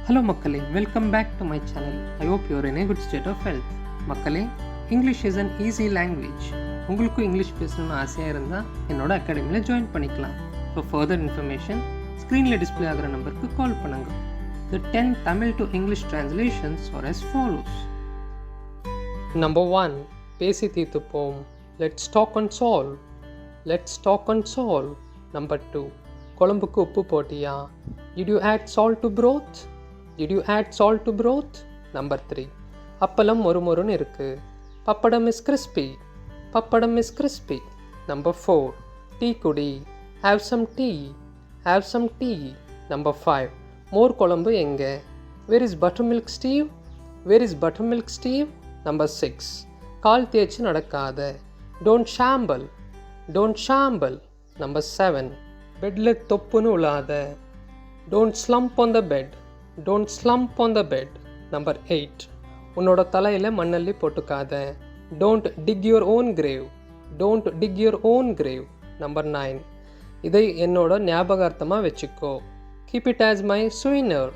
Hello மக்களே, welcome back to my channel. I hope you are in a good state of health. மக்களே, English is an easy language. உங்களுக்கும் English பேசணும்னு ஆசையாக இருந்தால் என்னோட அகாடமியில் ஜாயின் பண்ணிக்கலாம். For further information, ஸ்க்ரீனில் டிஸ்பிளே ஆகிற நம்பருக்கு கால் பண்ணுங்க. The 10 Tamil to English translations are as follows. Number 1. பேசி தீர்த்துப்போம். Let's talk and solve. Let's talk and solve. Number 2. குழம்புக்கு உப்பு போட்டியா? Did you add salt to broth? Did you add salt to broth? Number 3. அப்பளம் மொறுமொறுன்னு இருக்கு. Pappadam is crispy. Pappadam is crispy. Number 4. Tea குடி. Have some tea. Have some tea. Number 5. மோர் குழம்பு எங்க? Where is buttermilk Steve? Where is buttermilk Steve? Number 6. கால் தேய்ச்சி நடக்காத. Don't shamble. Don't shamble. Number 7. பெட்டில் தொப்புன்னு உழாத. Don't slump on the bed. Don't slump on the bed. Number 8. உன்னோட தலையில் மண்ணள்ளி போட்டுக்காத. Don't dig your own grave. Don't dig your own grave. Number 9. இதை என்னோட ஞாபகார்த்தமாக வச்சுக்கோ. Keep it as my souvenir.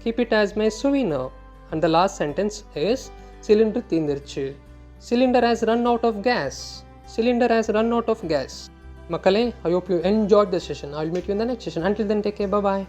Keep it as my souvenir. And the last sentence is cylinder தீர்ந்துருச்சு. Cylinder has run out of gas. Cylinder has run out of gas. மக்களே, I hope you enjoyed the session. I'll meet you in the next session. Until then, take care. Bye-bye.